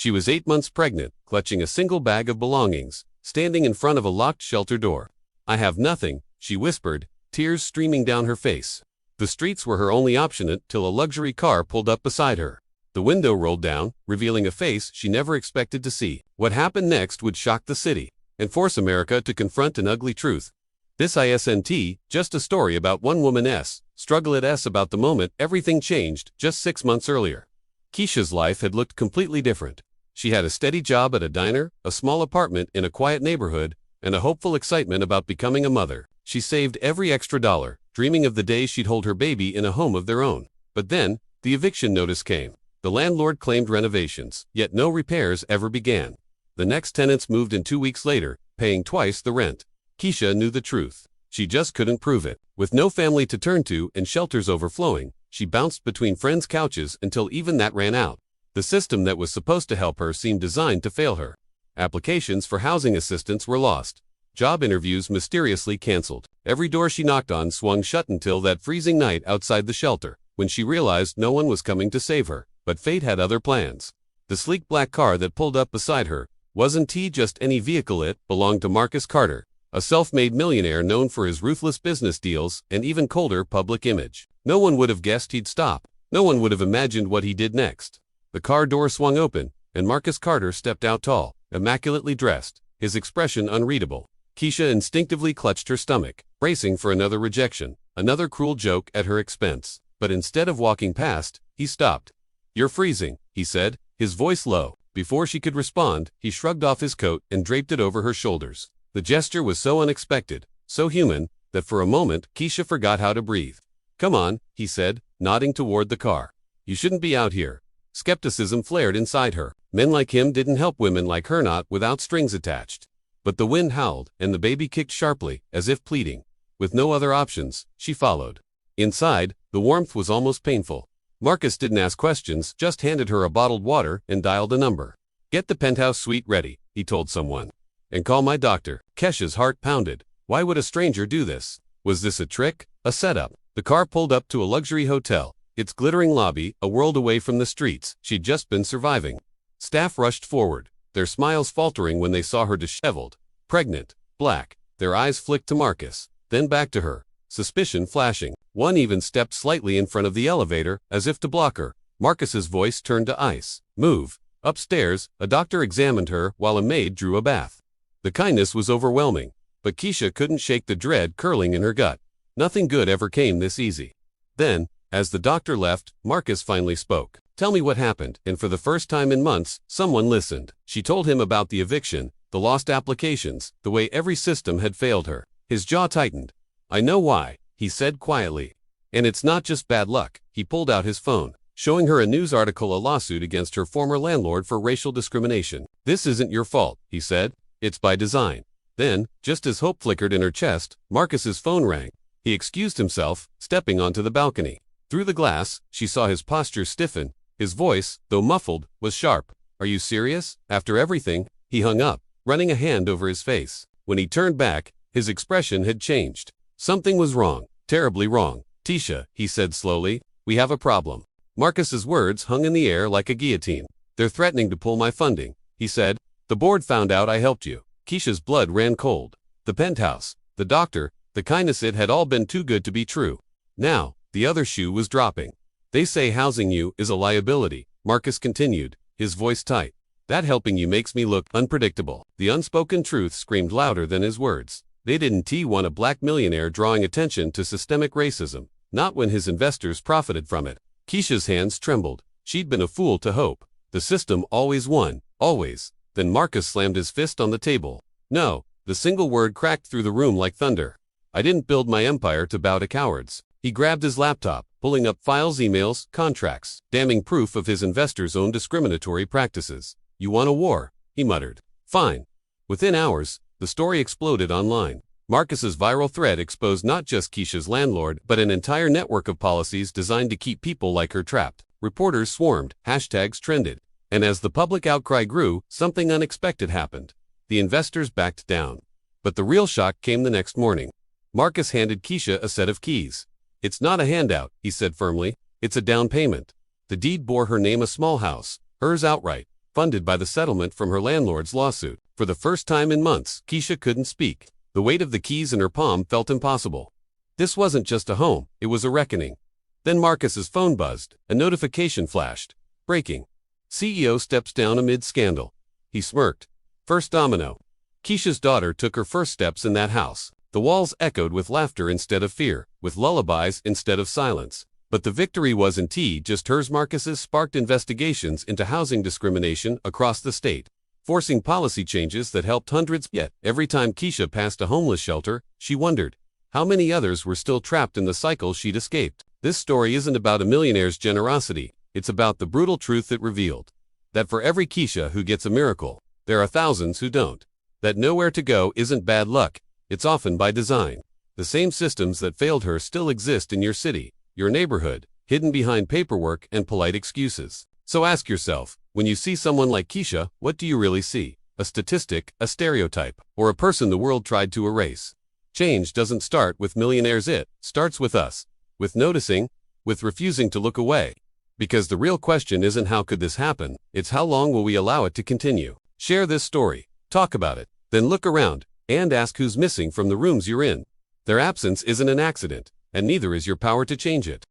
She was 8 months pregnant, clutching a single bag of belongings, standing in front of a locked shelter door. "I have nothing," she whispered, tears streaming down her face. The streets were her only option until a luxury car pulled up beside her. The window rolled down, revealing a face she never expected to see. What happened next would shock the city and force America to confront an ugly truth. This isn't just a story about one woman's struggle. It's about the moment everything changed just 6 months earlier. Keisha's life had looked completely different. She had a steady job at a diner, a small apartment in a quiet neighborhood, and a hopeful excitement about becoming a mother. She saved every extra dollar, dreaming of the day she'd hold her baby in a home of their own. But then, the eviction notice came. The landlord claimed renovations, yet no repairs ever began. The next tenants moved in 2 weeks later, paying twice the rent. Keisha knew the truth. She just couldn't prove it. With no family to turn to and shelters overflowing, she bounced between friends' couches until even that ran out. The system that was supposed to help her seemed designed to fail her. Applications for housing assistance were lost. Job interviews mysteriously canceled. Every door she knocked on swung shut until that freezing night outside the shelter, when she realized no one was coming to save her. But fate had other plans. The sleek black car that pulled up beside her wasn't just any vehicle. It belonged to Marcus Carter, a self-made millionaire known for his ruthless business deals and even colder public image. No one would have guessed he'd stop. No one would have imagined what he did next. The car door swung open, and Marcus Carter stepped out tall, immaculately dressed, his expression unreadable. Keisha instinctively clutched her stomach, bracing for another rejection, another cruel joke at her expense. But instead of walking past, he stopped. "You're freezing," he said, his voice low. Before she could respond, he shrugged off his coat and draped it over her shoulders. The gesture was so unexpected, so human, that for a moment Keisha forgot how to breathe. "Come on," he said, nodding toward the car. "You shouldn't be out here." Skepticism flared inside her. Men like him didn't help women like her, not without strings attached. But the wind howled, and the baby kicked sharply, as if pleading. With no other options, she followed. Inside, the warmth was almost painful. Marcus didn't ask questions, just handed her a bottled water and dialed a number. "Get the penthouse suite ready," he told someone. "And call my doctor." Kesha's heart pounded. Why would a stranger do this? Was this a trick? A setup? The car pulled up to a luxury hotel, its glittering lobby a world away from the streets she'd just been surviving. Staff rushed forward, their smiles faltering when they saw her disheveled, pregnant, black. Their eyes flicked to Marcus, then back to her, suspicion flashing. One even stepped slightly in front of the elevator, as if to block her. Marcus's voice turned to ice. "Move." Upstairs, a doctor examined her while a maid drew a bath. The kindness was overwhelming, but Keisha couldn't shake the dread curling in her gut. Nothing good ever came this easy. Then, as the doctor left, Marcus finally spoke. "Tell me what happened," and for the first time in months, someone listened. She told him about the eviction, the lost applications, the way every system had failed her. His jaw tightened. "I know why," he said quietly. "And it's not just bad luck." He pulled out his phone, showing her a news article, a lawsuit against her former landlord for racial discrimination. "This isn't your fault," he said. "It's by design." Then, just as hope flickered in her chest, Marcus's phone rang. He excused himself, stepping onto the balcony. Through the glass, she saw his posture stiffen. His voice, though muffled, was sharp. "Are you serious? After everything?" He hung up, running a hand over his face. When he turned back, his expression had changed. Something was wrong, terribly wrong. "Tisha," he said slowly, "we have a problem." Marcus's words hung in the air like a guillotine. "They're threatening to pull my funding," he said. "The board found out I helped you." Keisha's blood ran cold. The penthouse, the doctor, the kindness, it had all been too good to be true. Now, the other shoe was dropping. "They say housing you is a liability," Marcus continued, his voice tight. "That helping you makes me look unpredictable." The unspoken truth screamed louder than his words. They didn't want a black millionaire drawing attention to systemic racism, not when his investors profited from it. Keisha's hands trembled. She'd been a fool to hope. The system always won, always. Then Marcus slammed his fist on the table. "No." The single word cracked through the room like thunder. "I didn't build my empire to bow to cowards." He grabbed his laptop, pulling up files, emails, contracts, damning proof of his investors' own discriminatory practices. "You want a war?" he muttered. "Fine." Within hours, the story exploded online. Marcus's viral thread exposed not just Keisha's landlord, but an entire network of policies designed to keep people like her trapped. Reporters swarmed, hashtags trended. And as the public outcry grew, something unexpected happened. The investors backed down. But the real shock came the next morning. Marcus handed Keisha a set of keys. "It's not a handout," he said firmly. "It's a down payment." The deed bore her name, a small house, hers outright. funded by the settlement from her landlord's lawsuit. For the first time in months, Keisha couldn't speak. The weight of the keys in her palm felt impossible. This wasn't just a home, it was a reckoning. Then Marcus's phone buzzed. A notification flashed. Breaking. CEO steps down amid scandal. He smirked. First domino. Keisha's daughter took her first steps in that house. The walls echoed with laughter instead of fear, with lullabies instead of silence. But the victory wasn't just hers. Marcus's sparked investigations into housing discrimination across the state, forcing policy changes that helped hundreds. Yet, every time Keisha passed a homeless shelter, she wondered how many others were still trapped in the cycle she'd escaped. This story isn't about a millionaire's generosity, it's about the brutal truth it revealed. That for every Keisha who gets a miracle, there are thousands who don't. That nowhere to go isn't bad luck, it's often by design. The same systems that failed her still exist in your city, your neighborhood, hidden behind paperwork and polite excuses. So ask yourself, when you see someone like Keisha, what do you really see? A statistic, a stereotype, or a person the world tried to erase? Change doesn't start with millionaires, it starts with us. With noticing, with refusing to look away. Because the real question isn't how could this happen, it's how long will we allow it to continue. Share this story, talk about it, then look around, and ask who's missing from the rooms you're in. Their absence isn't an accident, and neither is your power to change it.